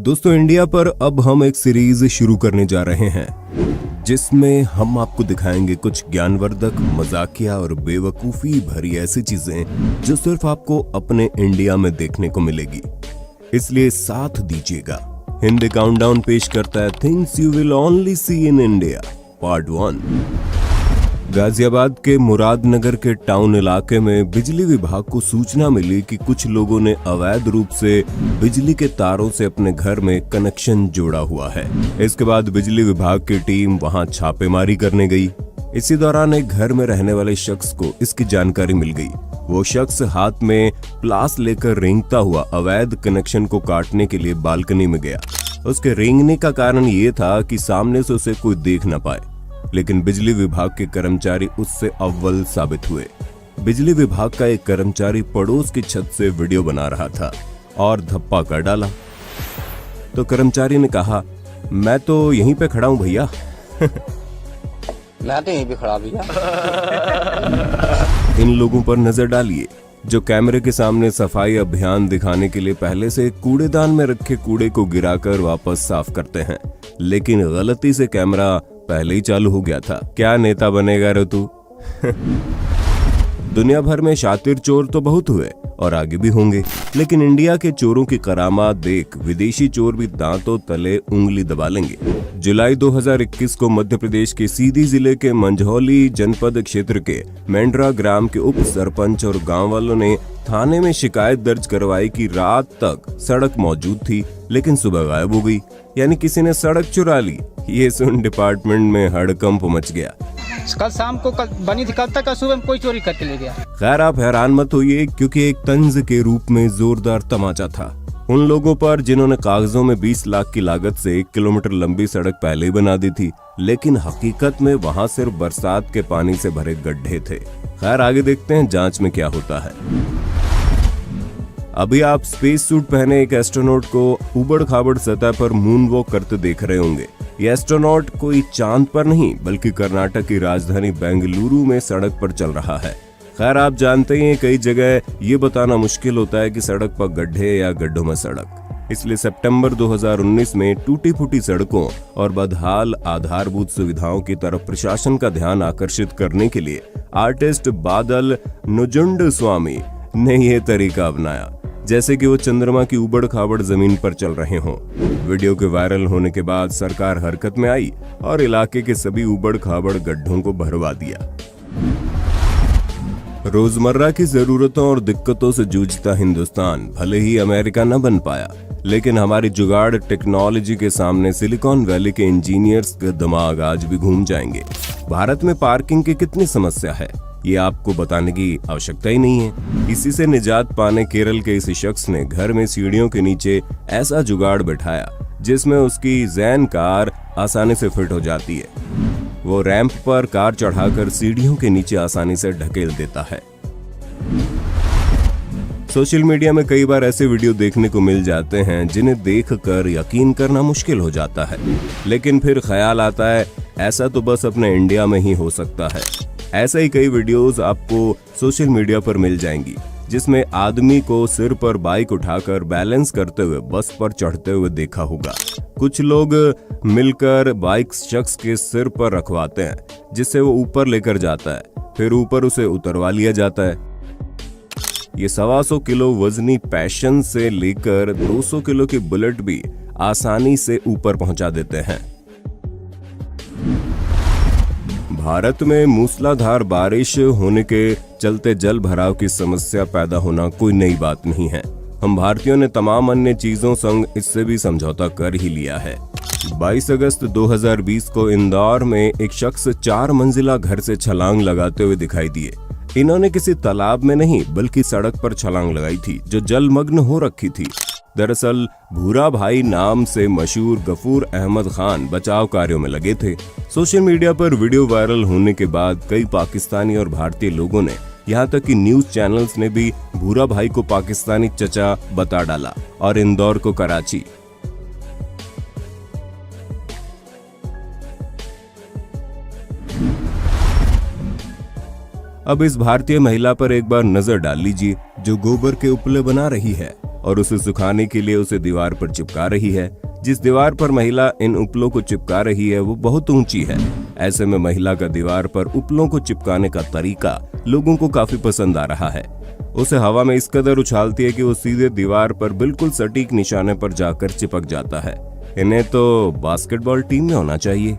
दोस्तों, इंडिया पर अब हम एक सीरीज शुरू करने जा रहे हैं जिसमें हम आपको दिखाएंगे कुछ ज्ञानवर्धक, मजाकिया और बेवकूफ़ी भरी ऐसी चीजें जो सिर्फ आपको अपने इंडिया में देखने को मिलेगी। इसलिए साथ दीजिएगा। हिंदी काउंटडाउन पेश करता है things you will only see in India part 1। Ghaziabad के मुरादनगर के टाउन इलाके में बिजली विभाग को सूचना मिली कि कुछ लोगों ने अवैध रूप से बिजली के तारों से अपने घर में कनेक्शन जोड़ा हुआ है। इसके बाद बिजली विभाग की टीम वहां छापेमारी करने गई। इसी दौरान एक घर में रहने वाले शख्स को इसकी जानकारी मिल गई। वो शख्स हाथ में प्लास लेकर रेंगता हुआ अवैध कनेक्शन को काटने के लिए बालकनी में गया। उसके रेंगने का कारण ये था कि सामने से उसे कोई देख न पाए, लेकिन बिजली विभाग के कर्मचारी उससे अव्वल साबित हुए। बिजली विभाग का एक कर्मचारी पड़ोस की छत से वीडियो बना रहा था और धप्पा कर डाला। तो कर्मचारी ने कहा, मैं तो यहीं पे खड़ा हूं भैया। मैं तो यहीं पे खड़ा भैया। इन लोगों पर नजर डालिए जो कैमरे के सामने सफाई अभियान दिखाने के लिए पहले से कूड़ेदान में रखे कूड़े को गिराकर वापस साफ करते हैं, लेकिन गलती से कैमरा पहले ही चालू हो गया था। क्या नेता बनेगा रे तू? दुनिया भर में शातिर चोर तो बहुत हुए और आगे भी होंगे, लेकिन इंडिया के चोरों की करामात देख विदेशी चोर भी दांतों तले उंगली दबा लेंगे। जुलाई 2021 को मध्य प्रदेश के सीधी जिले के मंझौली जनपद क्षेत्र के मेंढरा ग्राम के उप सरपंच और गांव वालों ने थाने में शिकायत दर्ज करवाई कि रात तक सड़क मौजूद थी लेकिन सुबह गायब हो गई, यानी किसी ने सड़क चुरा ली। ये सुन डिपार्टमेंट में हड़कंप मच गया। कल शाम को बनी थी, कल तक सुबह में कोई चोरी करके ले गया। खैर, आप हैरान मत होइए, क्योंकि एक तंज के रूप में जोरदार तमाचा था उन लोगों पर जिन्होंने कागजों में 20 लाख की लागत से 1 किलोमीटर लंबी सड़क पहले ही बना दी थी, लेकिन हकीकत में वहां सिर्फ बरसात के पानी से भरे गड्ढे थे। खैर, आगे देखते हैं जांच में क्या होता है। अभी आप स्पेस सूट पहने एक एस्ट्रोनॉट को उबड़ खाबड़ सतह पर मून वॉक करते देख रहे होंगे। ये एस्ट्रोनॉट कोई चांद पर नहीं बल्कि कर्नाटक की राजधानी बेंगलुरु में सड़क पर चल रहा है। खैर, आप जानते ही हैं कई जगह ये बताना मुश्किल होता है कि सड़क पर गड्ढे या गड्ढों में सड़क। इसलिए सितंबर 2019 में टूटी फूटी सड़कों और बदहाल आधारभूत सुविधाओं की तरफ प्रशासन का ध्यान आकर्षित करने के लिए आर्टिस्ट बादल नुजुंड स्वामी ने यह तरीका अपनाया, जैसे कि वो चंद्रमा की उबड़ खाबड़ जमीन पर चल रहे हों। वीडियो के वायरल होने के बाद सरकार हरकत में आई और इलाके के सभी उबड़ खाबड़ गड्ढों को भरवा दिया। रोजमर्रा की जरूरतों और दिक्कतों से जूझता हिंदुस्तान भले ही अमेरिका न बन पाया, लेकिन हमारी जुगाड़ टेक्नोलॉजी के सामने सिलिकॉन वैली के इंजीनियर्स के दिमाग आज भी घूम जाएंगे। भारत में पार्किंग की कितनी समस्या है ये आपको बताने की आवश्यकता ही नहीं है। इसी से निजात पाने केरल के इस शख्स ने घर में सीढ़ियों के नीचे ऐसा जुगाड़ बैठाया जिसमें उसकी जैन कार आसानी से फिट हो जाती है। वो रैंप पर कार चढ़ाकर सीढ़ियों के नीचे आसानी से ढकेल देता है। सोशल मीडिया में कई बार ऐसे वीडियो देखने को मिल जाते हैं जिन्हें देखकर यकीन करना मुश्किल हो जाता है, लेकिन फिर ख्याल आता है ऐसा तो बस अपने इंडिया में ही हो सकता है। ऐसे ही कई वीडियोस आपको सोशल मीडिया पर मिल जाएंगी जिसमें आदमी को सिर पर बाइक उठाकर बैलेंस करते हुए बस पर चढ़ते हुए देखा होगा। कुछ लोग मिलकर बाइक शख्स के सिर पर रखवाते हैं जिससे वो ऊपर लेकर जाता है, फिर ऊपर उसे उतरवा लिया जाता है। ये 125 किलो वजनी पैशन से लेकर 200 किलो की बुलेट भी आसानी से ऊपर पहुंचा देते हैं। भारत में मूसलाधार बारिश होने के चलते जल भराव की समस्या पैदा होना कोई नई बात नहीं है। हम भारतीयों ने तमाम अन्य चीजों संग इससे भी समझौता कर ही लिया है। 22 अगस्त 2020 को इंदौर में एक शख्स 4 मंजिला घर से छलांग लगाते हुए दिखाई दिए। इन्होंने किसी तालाब में नहीं बल्कि सड़क पर छलांग लगाई थी जो जलमग्न हो रखी थी। दरअसल भूरा भाई नाम से मशहूर गफूर अहमद खान बचाव कार्यों में लगे थे। सोशल मीडिया पर वीडियो वायरल होने के बाद कई पाकिस्तानी और भारतीय लोगों ने, यहाँ तक कि न्यूज चैनल्स ने भी भूरा भाई को पाकिस्तानी चचा बता डाला और इंदौर को कराची। अब इस भारतीय महिला पर एक बार नजर डाल लीजिए जो गोबर के उपले बना रही है। और उसे सुखाने के लिए उसे दीवार पर चिपका रही है। जिस दीवार पर महिला इन उपलों को चिपका रही है वो बहुत ऊंची है। ऐसे में महिला का दीवार पर उपलों को चिपकाने का तरीका लोगों को काफी पसंद आ रहा है। उसे हवा में इस कदर उछालती है कि वो सीधे दीवार पर बिल्कुल सटीक निशाने पर जाकर चिपक जाता है। इन्हें तो बास्केटबॉल टीम में होना चाहिए।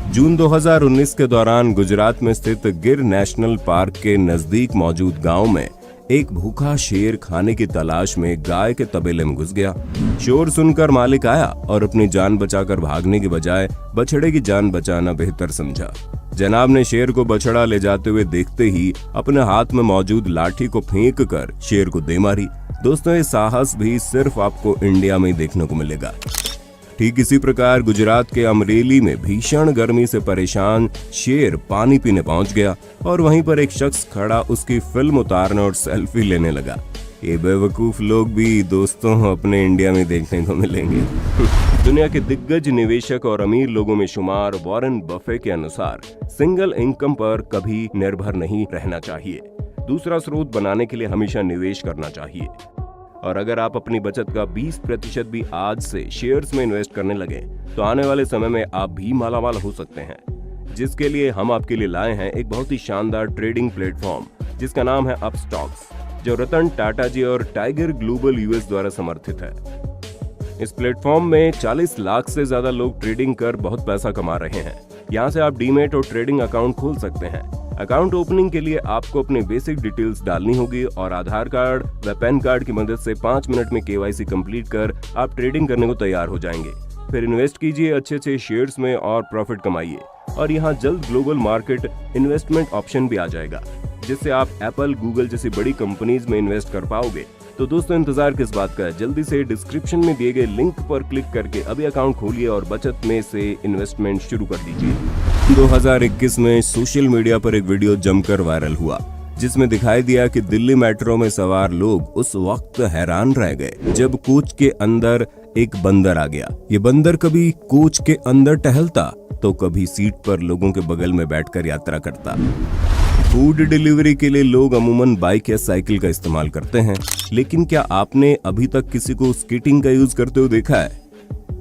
जून 2019 के दौरान गुजरात में स्थित गिर नेशनल पार्क के नजदीक मौजूद गांव में एक भूखा शेर खाने की तलाश में गाय के तबेले में घुस गया। शोर सुनकर मालिक आया और अपनी जान बचाकर भागने की बजाय बछड़े की जान बचाना बेहतर समझा। जनाब ने शेर को बछड़ा ले जाते हुए देखते ही अपने हाथ में मौजूद लाठी को फेंक कर शेर को दे मारी। दोस्तों, ये साहस भी सिर्फ आपको इंडिया में ही देखने को मिलेगा। ठीक इसी प्रकार गुजरात के अमरेली में भीषण गर्मी से परेशान शेर पानी पीने पहुंच गया और वहीं पर एक शख्स खड़ा उसकी फिल्म उतारने और सेल्फी लेने लगा। ये बेवकूफ लोग भी दोस्तों अपने इंडिया में देखने को मिलेंगे। दुनिया के दिग्गज निवेशक और अमीर लोगों में शुमार वॉरेन बफे के अनुसार सिंगल इनकम पर कभी निर्भर नहीं रहना चाहिए। दूसरा स्रोत बनाने के लिए हमेशा निवेश करना चाहिए। और अगर आप अपनी बचत का 20% भी आज से शेयर्स में इन्वेस्ट करने लगे तो आने वाले समय में आप भी मालामाल हो सकते हैं। जिसके लिए हम आपके लिए लाए हैं एक बहुत ही शानदार ट्रेडिंग प्लेटफॉर्म जिसका नाम है अपस्टॉक्स, जो रतन टाटा जी और टाइगर ग्लोबल यूएस द्वारा समर्थित है। इस प्लेटफॉर्म में 40 लाख से ज्यादा लोग ट्रेडिंग कर बहुत पैसा कमा रहे हैं। यहाँ से आप डीमेट और ट्रेडिंग अकाउंट खोल सकते हैं। अकाउंट ओपनिंग के लिए आपको अपनी बेसिक डिटेल्स डालनी होगी और आधार कार्ड व पैन कार्ड की मदद से 5 मिनट में केवाईसी कंप्लीट कर आप ट्रेडिंग करने को तैयार हो जाएंगे। फिर इन्वेस्ट कीजिए अच्छे शेयर्स में और प्रॉफिट कमाइए। और यहाँ जल्द ग्लोबल मार्केट इन्वेस्टमेंट ऑप्शन भी आ जाएगा जिससे आप एप्पल, गूगल जैसी बड़ी कंपनीज में इन्वेस्ट कर पाओगे। तो दोस्तों, इंतजार किस बात का है? जल्दी से डिस्क्रिप्शन में दिए गए लिंक पर क्लिक करके अभी अकाउंट खोलिए और बचत में से इन्वेस्टमेंट शुरू कर दीजिए। 2021 में सोशल मीडिया पर एक वीडियो जमकर वायरल हुआ जिसमें दिखाई दिया कि दिल्ली मेट्रो में सवार लोग उस वक्त हैरान रह गए जब कोच के अंदर एक बंदर आ गया। ये बंदर कभी कोच के अंदर टहलता तो कभी सीट पर लोगों के बगल में बैठकर यात्रा करता। फूड डिलीवरी के लिए लोग अमूमन बाइक या साइकिल का इस्तेमाल करते हैं, लेकिन क्या आपने अभी तक किसी को स्केटिंग का यूज करते हुए देखा है?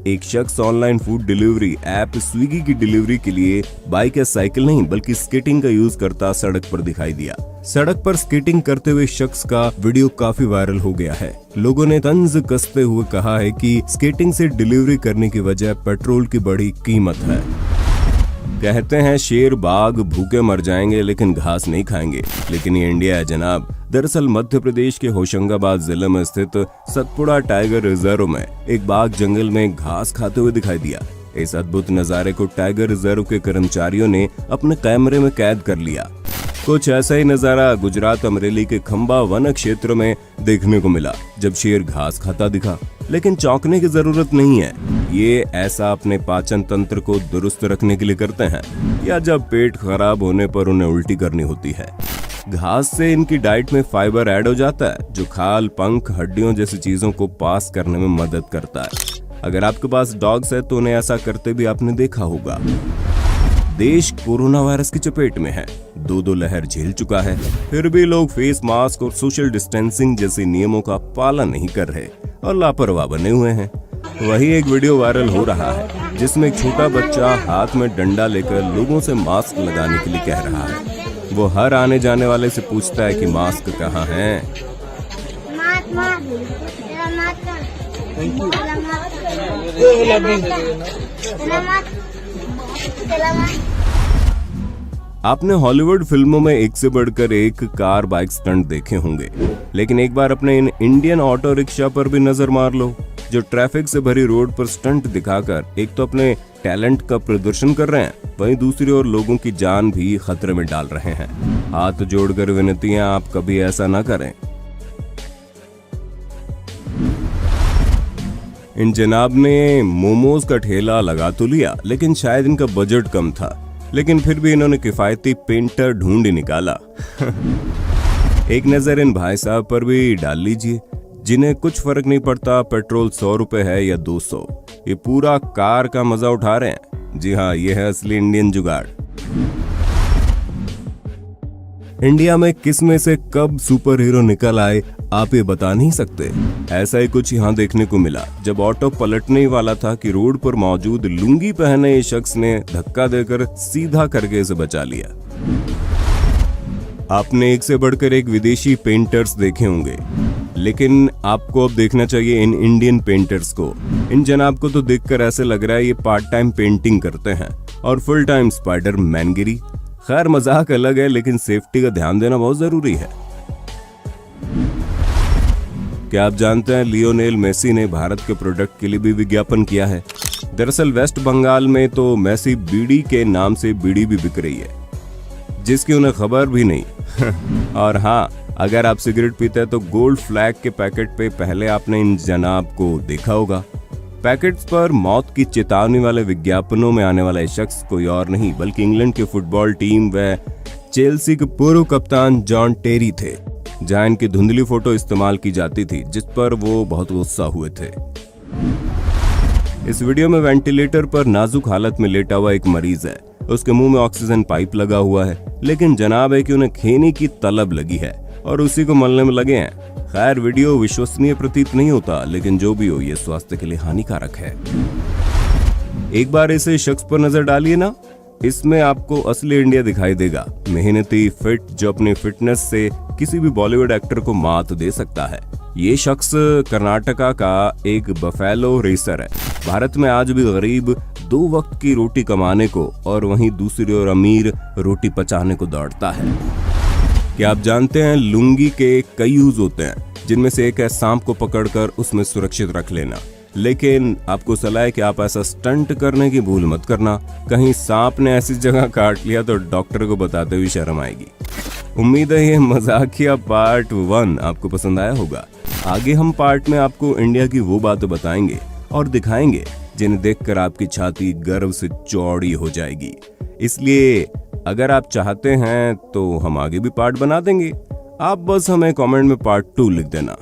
एक शख्स online food delivery app Swiggy की डिलीवरी के लिए बाइक या साइकिल नहीं बल्कि स्केटिंग का यूज करता सड़क पर दिखाई दिया। सड़क पर स्केटिंग करते हुए शख्स का वीडियो काफी वायरल हो गया है। लोगों ने तंज कसते हुए कहा है कि स्केटिंग से डिलीवरी करने की वजह पेट्रोल की बड़ी कीमत है। कहते हैं शेर बाघ भूखे मर जाएंगे लेकिन घास नहीं खाएंगे, लेकिन ये इंडिया है जनाब। दरअसल मध्य प्रदेश के होशंगाबाद जिले में स्थित सतपुड़ा टाइगर रिजर्व में एक बाघ जंगल में घास खाते हुए दिखाई दिया। इस अद्भुत नजारे को टाइगर रिजर्व के कर्मचारियों ने अपने कैमरे में कैद कर लिया। कुछ ऐसा ही नजारा गुजरात अमरेली के खंबा वन क्षेत्र में देखने को मिला जब शेर घास खाता दिखा। लेकिन चौंकने की जरूरत नहीं है, ये ऐसा अपने पाचन तंत्र को दुरुस्त रखने के लिए करते हैं या जब पेट खराब होने पर उन्हें उल्टी करनी होती है। घास से इनकी डाइट में फाइबर ऐड हो जाता है जो खाल, पंख, हड्डियों जैसी चीजों को पास करने में मदद करता है। अगर आपके पास डॉग्स है तो उन्हें ऐसा करते भी आपने देखा होगा। देश कोरोना वायरस की चपेट में है, दो लहर झेल चुका है, फिर भी लोग फेस मास्क और सोशल डिस्टेंसिंग जैसे नियमों का पालन नहीं कर रहे और लापरवाह बने हुए हैं। वही एक वीडियो वायरल हो रहा है जिसमें एक छोटा बच्चा हाथ में डंडा लेकर लोगों से मास्क लगाने के लिए कह रहा है। वो हर आने जाने वाले से पूछता है कि मास्क कहाँ है। आपने हॉलीवुड फिल्मों में एक से बढ़कर एक कार बाइक स्टंट देखे होंगे, लेकिन एक बार अपने इन इंडियन ऑटो रिक्शा पर भी नजर मार लो जो ट्रैफिक से भरी रोड पर स्टंट दिखाकर एक तो अपने टैलेंट का प्रदर्शन कर रहे हैं, वहीं दूसरी ओर लोगों की जान भी खतरे में डाल रहे हैं। हाथ जोड़कर विनती है, आप कभी ऐसा ना करें। इन जनाब ने मोमोज का ठेला लगा तो लिया, लेकिन शायद इनका बजट कम था, लेकिन फिर भी इन्होंने किफायती पेंटर ढूंढ निकाला। एक नजर इन भाई साहब पर भी डाल लीजिए जिन्हें कुछ फर्क नहीं पड़ता पेट्रोल 100 रुपए है या 200, ये पूरा कार का मजा उठा रहे हैं। जी हाँ, ये है असली इंडियन जुगाड़। इंडिया में किस में से कब सुपर हीरो निकल आए आप ये बता नहीं सकते। ऐसा ही कुछ यहाँ देखने को मिला जब ऑटो पलटने ही वाला था कि रोड पर मौजूद लुंगी पहने ये शख्स ने धक्का देकर सीधा करके इसे बचा लिया। आपने एक से बढ़कर एक विदेशी पेंटर्स देखे होंगे, लेकिन आपको अब देखना चाहिए इन इंडियन पेंटर्स को। इन जनाब को तो देखकर ऐसे लग रहा है ये पार्ट टाइम पेंटिंग करते हैं और फुल टाइम स्पाइडर मैनगिरी। खैर मजाक अलग है, लेकिन सेफ्टी का ध्यान देना बहुत जरूरी है। क्या आप जानते हैं लियोनेल मेसी ने भारत के प्रोडक्ट के लिए भी विज्ञापन किया है। दरअसल वेस्ट बंगाल में तो मेसी बीड़ी के नाम से बीड़ी भी बिक रही है, जिसकी उन्हें खबर भी नहीं। और हाँ, अगर आप सिगरेट पीते हैं तो गोल्ड फ्लैग के पैकेट पे पहले आपने इन जनाब को देखा होगा। पैकेट्स पर मौत की चेतावनी वाले विज्ञापनों में आने वाला शख्स कोई और नहीं बल्कि इंग्लैंड की फुटबॉल टीम व चेल्सी के पूर्व कप्तान जॉन टेरी थे, जहां इनकी धुंधली फोटो इस्तेमाल की जाती थी जिस पर वो बहुत गुस्सा हुए थे। इस वीडियो में वेंटिलेटर पर नाजुक हालत में लेटा हुआ एक मरीज है। उसके मुंह में ऑक्सीजन पाइप लगा हुआ है, लेकिन जनाब है कि उन्हें खेने की तलब लगी है और उसी को मलने में लगे हैं। खैर वीडियो विश्वसनीय प्रतीत नहीं होता, लेकिन जो भी हो ये स्वास्थ्य के लिए हानिकारक है। एक बार इसे शख्स पर नजर डालिए ना, इसमें आपको असली इंडिया दिखाई देगा। मेहनती फिट जो अपनी फिटनेस से किसी भी बॉलीवुड एक्टर को मात दे सकता है। ये शख्स कर्नाटका का एक बफेलो रेसर है। भारत में आज भी गरीब 2 वक्त की रोटी कमाने को और वहीं दूसरी ओर अमीर रोटी पचाने को दौड़ता है। क्या आप जानते हैं लुंगी के कई यूज होते हैं, जिनमें से एक है सांप को पकड़कर उसमें सुरक्षित रख लेना। लेकिन आपको सलाह है कि आप ऐसा स्टंट करने की भूल मत करना, कहीं सांप ने ऐसी जगह काट लिया तो डॉक्टर को बताते हुए शर्म आएगी। उम्मीद है ये मजाकिया पार्ट 1 आपको पसंद आया होगा। आगे हम पार्ट में आपको इंडिया की वो बातें बताएंगे और दिखाएंगे जिन्हें देखकर आपकी छाती गर्व से चौड़ी हो जाएगी। इसलिए अगर आप चाहते हैं तो हम आगे भी पार्ट बना देंगे, आप बस हमें कमेंट में पार्ट 2 लिख देना।